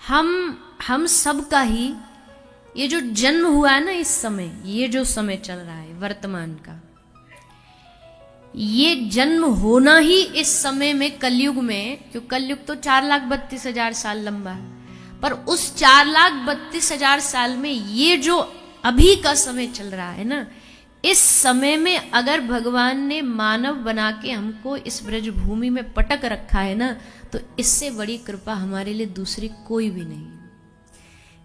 हम सब का ही ये जो जन्म हुआ है ना, इस समय, ये जो समय चल रहा है वर्तमान का, ये जन्म होना ही इस समय में कलयुग में, क्यों कलयुग तो 4,32,000 साल लंबा है, पर उस 4,32,000 साल में ये जो अभी का समय चल रहा है ना, इस समय में अगर भगवान ने मानव बना के हमको इस ब्रज भूमि में पटक रखा है ना, तो इससे बड़ी कृपा हमारे लिए दूसरी कोई भी नहीं।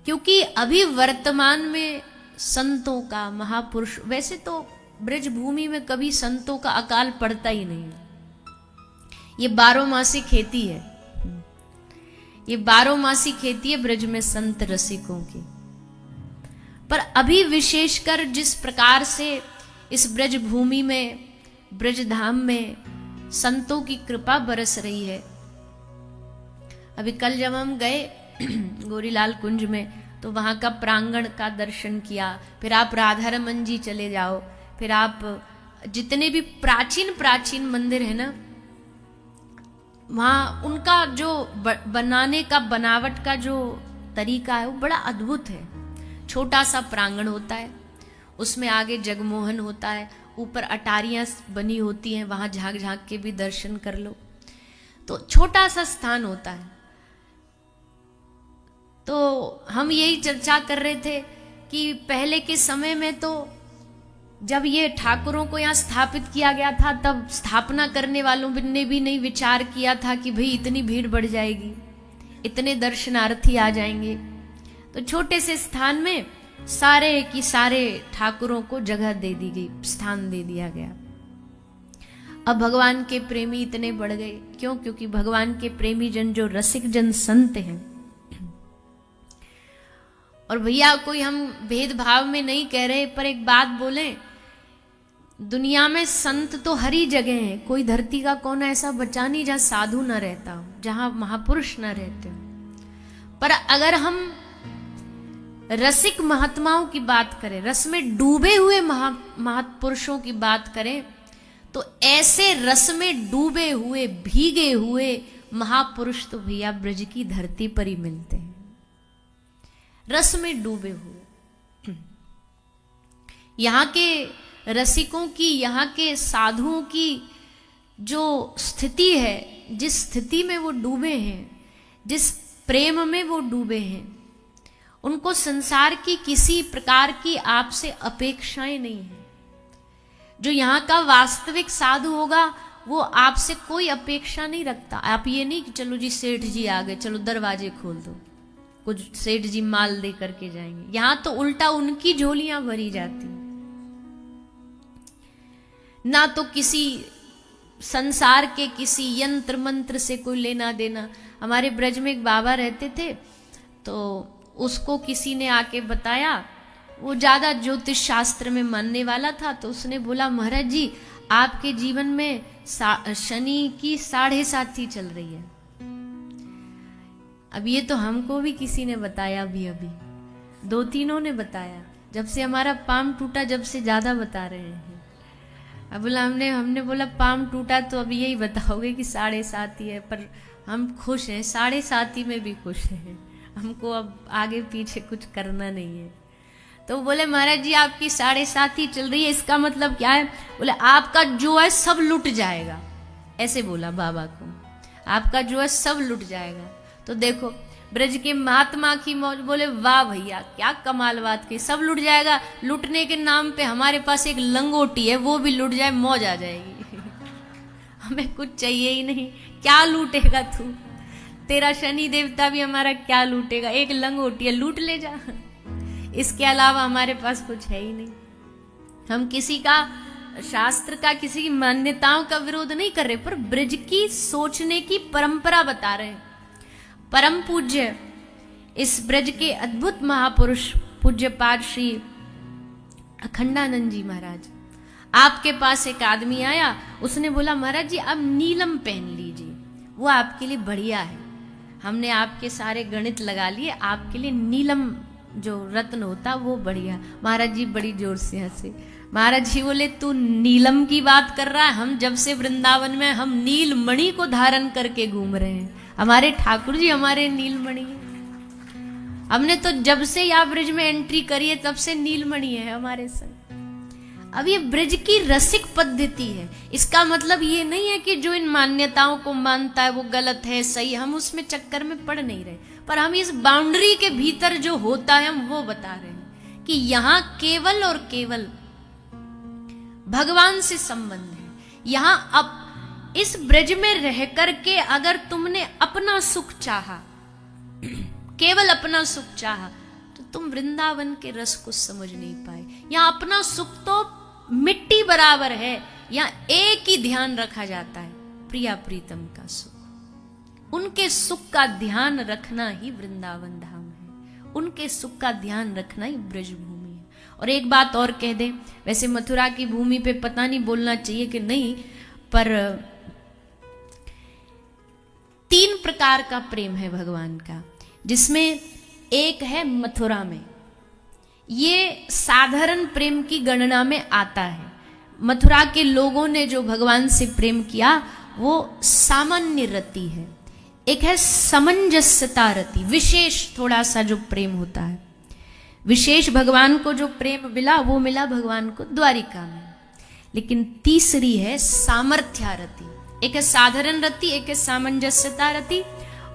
क्योंकि अभी वर्तमान में संतों का, महापुरुष, वैसे तो ब्रज भूमि में कभी संतों का अकाल पड़ता ही नहीं, ये 12मासी खेती है, ये 12मासी खेती है ब्रज में संत रसिकों की। पर अभी विशेषकर जिस प्रकार से इस ब्रज भूमि में, ब्रज धाम में संतों की कृपा बरस रही है। अभी कल जब हम गए गौरीलाल कुंज में, तो वहां का प्रांगण का दर्शन किया, फिर आप राधा रमन जी चले जाओ, फिर आप जितने भी प्राचीन मंदिर है ना, वहां उनका जो बनाने का, बनावट का जो तरीका है, वो बड़ा अद्भुत है। छोटा सा प्रांगण होता है, उसमें आगे जगमोहन होता है, ऊपर अटारियां बनी होती हैं, वहां झांक झांक के भी दर्शन कर लो। तो छोटा सा स्थान होता है। तो हम यही चर्चा कर रहे थे कि पहले के समय में तो जब ये ठाकुरों को यहाँ स्थापित किया गया था, तब स्थापना करने वालों ने भी नहीं विचार किया था कि भाई इतनी भीड़ बढ़ जाएगी, इतने दर्शनार्थी आ जाएंगे। तो छोटे से स्थान में सारे की सारे ठाकुरों को जगह दे दी गई, स्थान दे दिया गया। अब भगवान के प्रेमी इतने बढ़ गए, क्यों? क्योंकि भगवान के प्रेमी जन, जो रसिक जन संत हैं, और भैया कोई हम भेदभाव में नहीं कह रहे, पर एक बात बोलें, दुनिया में संत तो हर ही जगह हैं। कोई धरती का कोना ऐसा बचा नहीं जहां साधु न रहता हो, जहां महापुरुष न रहते हो। पर अगर हम रसिक महात्माओं की बात करें, रस में डूबे हुए महापुरुषों की बात करें, तो ऐसे रस में डूबे हुए, भीगे हुए महापुरुष तो भैया ब्रज की धरती पर ही मिलते हैं, रस में डूबे हुए। यहाँ के रसिकों की, यहाँ के साधुओं की जो स्थिति है, जिस स्थिति में वो डूबे हैं, जिस प्रेम में वो डूबे हैं, उनको संसार की किसी प्रकार की आपसे अपेक्षाएं नहीं है। जो यहाँ का वास्तविक साधु होगा, वो आपसे कोई अपेक्षा नहीं रखता। आप ये नहीं कि चलो जी सेठ जी आ गए, चलो दरवाजे खोल दो, कुछ सेठ जी माल दे करके जाएंगे। यहां तो उल्टा उनकी झोलियां भरी जाती, ना तो किसी संसार के किसी यंत्र मंत्र से कोई लेना देना। हमारे ब्रज में एक बाबा रहते थे, तो उसको किसी ने आके बताया, वो ज्यादा ज्योतिष शास्त्र में मानने वाला था, तो उसने बोला, महाराज जी आपके जीवन में शनि की 7.5 चल रही है। अब ये तो हमको भी किसी ने बताया, अभी 2-3 ने बताया, जब से हमारा पाम टूटा, जब से ज्यादा बता रहे हैं। अब बोला, हमने बोला पाम टूटा तो अब यही बताओगे कि 7.5 ही है, पर हम खुश हैं, 7.5 में भी खुश हैं, हमको अब आगे पीछे कुछ करना नहीं है। तो बोले, महाराज जी आपकी 7.5 चल रही है, इसका मतलब क्या है? बोले, आपका जो है सब लुट जाएगा। ऐसे बोला बाबा को, आपका जो है सब लुट जाएगा। तो देखो ब्रज के महात्मा की मौज। बोले, वाह भैया क्या कमाल बात की, सब लुट जाएगा। लुटने के नाम पे हमारे पास एक लंगोटी है, वो भी लुट जाए मौज आ जाएगी। हमें कुछ चाहिए ही नहीं। क्या लूटेगा तू? तेरा शनि देवता भी हमारा क्या लूटेगा? एक लंगोटी है, लूट ले जा। इसके अलावा हमारे पास कुछ है ही नहीं। हम किसी का, शास्त्र का, किसी की मान्यताओं का विरोध नहीं कर रहे, पर ब्रज की सोचने की परंपरा बता रहे हैं। परम पूज्य इस ब्रज के अद्भुत महापुरुष पूज्य पाद श्री अखंडानंद जी महाराज, आपके पास एक आदमी आया, उसने बोला, महाराज जी आप नीलम पहन लीजिए, वो आपके लिए बढ़िया है। हमने आपके सारे गणित लगा लिए, आपके लिए नीलम जो रत्न होता वो बढ़िया। महाराज जी बड़ी जोर से हंसे। महाराज जी बोले, तू नीलम की बात कर रहा है? हम जब से वृंदावन में हम नीलमणि को धारण करके घूम रहे हैं। हमारे ठाकुर जी हमारे नीलमणि हैं। हमने तो जब से यहाँ ब्रिज में एंट्री करी है तब से नीलमणि है हमारे संग। अब ये ब्रिज की रसिक पद्धति है। इसका मतलब ये नहीं है कि जो इन मान्यताओं को मानता है वो गलत है, सही, हम उसमें चक्कर में पड़ नहीं रहे, पर हम इस बाउंड्री के भीतर जो होता है हम वो बता रहे हैं कि यहां केवल और केवल भगवान से संबंध है। यहां अब इस ब्रज में रह करके अगर तुमने अपना सुख चाहा, केवल अपना सुख चाहा, तो तुम वृंदावन के रस को समझ नहीं पाए। यहां अपना सुख तो मिट्टी बराबर है, यहां एक ही ध्यान रखा जाता है, प्रिया प्रीतम का सुख। उनके सुख का ध्यान रखना ही वृंदावन धाम है, उनके सुख का ध्यान रखना ही ब्रज भूमि है। और एक बात और कह दे, वैसे मथुरा की भूमि पे पता नहीं बोलना चाहिए कि नहीं, पर 3 प्रकार का प्रेम है भगवान का, जिसमें एक है मथुरा में, ये साधारण प्रेम की गणना में आता है। मथुरा के लोगों ने जो भगवान से प्रेम किया वो सामान्य रति है। एक है समंजसता रति, विशेष थोड़ा सा जो प्रेम होता है, विशेष भगवान को जो प्रेम मिला वो मिला भगवान को द्वारिका में। लेकिन तीसरी है सामर्थ्य रति। एक है साधारण रति, एक है सामंजस्यता रति,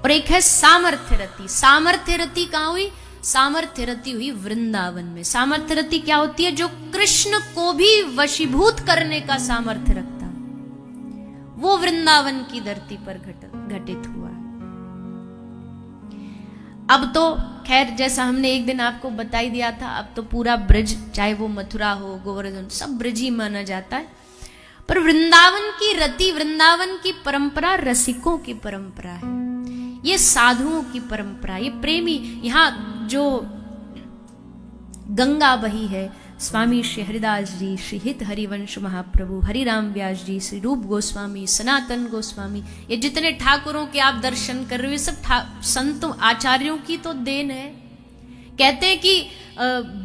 और एक है सामर्थ्य रति। सामर्थ्य रति कहाँ हुई? सामर्थ्य रति हुई वृंदावन में। सामर्थ्य रति क्या होती है? जो कृष्ण को भी वशीभूत करने का सामर्थ्य रखता, वो वृंदावन की धरती पर घटित हुआ है। अब तो खैर जैसा हमने एक दिन आपको बता ही दिया था, अब तो पूरा ब्रज, चाहे वो मथुरा हो, गोवर्धन, सब ब्रज ही माना जाता है। पर वृंदावन की रति, वृंदावन की परंपरा रसिकों की परंपरा है, ये साधुओं की परंपरा, ये प्रेमी। यहाँ जो गंगा बही है, स्वामी श्री हरिदास जी, श्री हित हरिवंश महाप्रभु, हरिराम व्यास जी, श्री रूप गोस्वामी, सनातन गोस्वामी, ये जितने ठाकुरों के आप दर्शन कर रहे हो, सब संतों आचार्यों की तो देन है। कहते हैं कि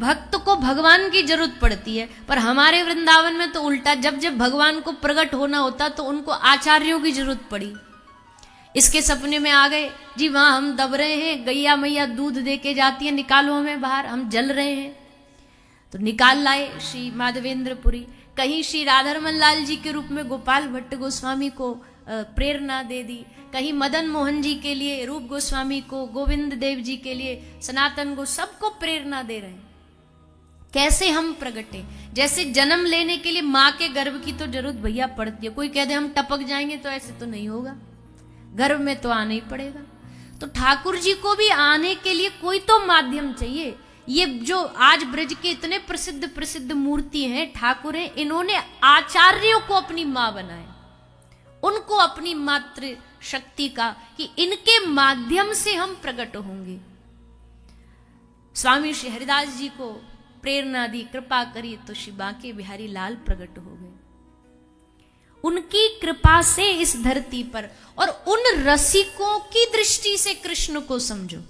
भक्त को भगवान की जरूरत पड़ती है, पर हमारे वृंदावन में तो उल्टा, जब जब भगवान को प्रकट होना होता तो उनको आचार्यों की जरूरत पड़ी। इसके सपने में आ गए जी, वहां हम दब रहे हैं, गैया मैया दूध दे के जाती है, निकालो हमें बाहर, हम जल रहे हैं, तो निकाल लाए श्री माधवेंद्रपुरी। कहीं श्री राधारमन लाल जी के रूप में गोपाल भट्ट गोस्वामी को प्रेरणा दे दी, कहीं मदन मोहन जी के लिए रूप गोस्वामी को, गोविंद देव जी के लिए सनातन गो, सबको प्रेरणा दे रहे हैं। कैसे हम प्रगटे? जैसे जन्म लेने के लिए माँ के गर्भ की तो जरूरत भैया पड़ती है। कोई कह दे हम टपक जाएंगे तो ऐसे तो नहीं होगा, गर्भ में तो आना ही पड़ेगा। तो ठाकुर जी को भी आने के लिए कोई तो माध्यम चाहिए। ये जो आज ब्रज के इतने प्रसिद्ध प्रसिद्ध मूर्ति हैं, ठाकुर हैं, इन्होंने आचार्यों को अपनी माँ बनाया, उनको अपनी मातृ शक्ति का, कि इनके माध्यम से हम प्रकट होंगे। स्वामी श्री हरिदास जी को प्रेरणा दी, कृपा करी, तो श्री बांके बिहारी लाल प्रकट हो गए। उनकी कृपा से इस धरती पर, और उन रसिकों की दृष्टि से कृष्ण को समझो।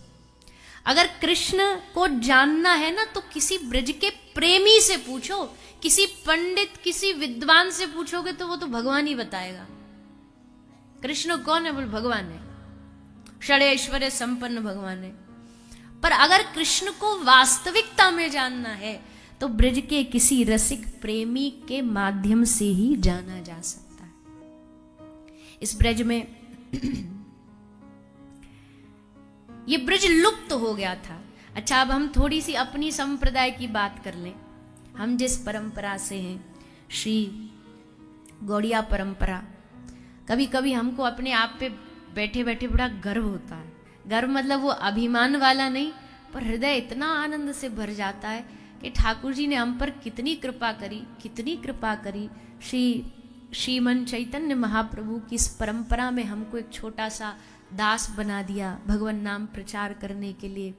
अगर कृष्ण को जानना है ना, तो किसी ब्रज के प्रेमी से पूछो, किसी पंडित, किसी विद्वान से पूछोगे तो वो तो भगवान ही बताएगा। कृष्ण कौन है? बोल भगवान है, षड़ैश्वर्य संपन्न भगवान है। पर अगर कृष्ण को वास्तविकता में जानना है तो ब्रज के किसी रसिक प्रेमी के माध्यम से ही जाना जा सकता है। इस ब्रज में ये ब्रज लुप्त हो गया था। अच्छा, अब हम थोड़ी सी अपनी संप्रदाय की बात कर लें। हम जिस परंपरा से हैं, श्री गौड़िया परंपरा, कभी कभी हमको अपने आप पे बैठे बैठे बड़ा गर्व होता है। गर्व मतलब वो अभिमान वाला नहीं, पर हृदय इतना आनंद से भर जाता है कि ठाकुर जी ने हम पर कितनी कृपा करी, कितनी कृपा करी। श्रीमन चैतन्य महाप्रभु की इस परंपरा में हमको एक छोटा सा दास बना दिया भगवान नाम प्रचार करने के लिए।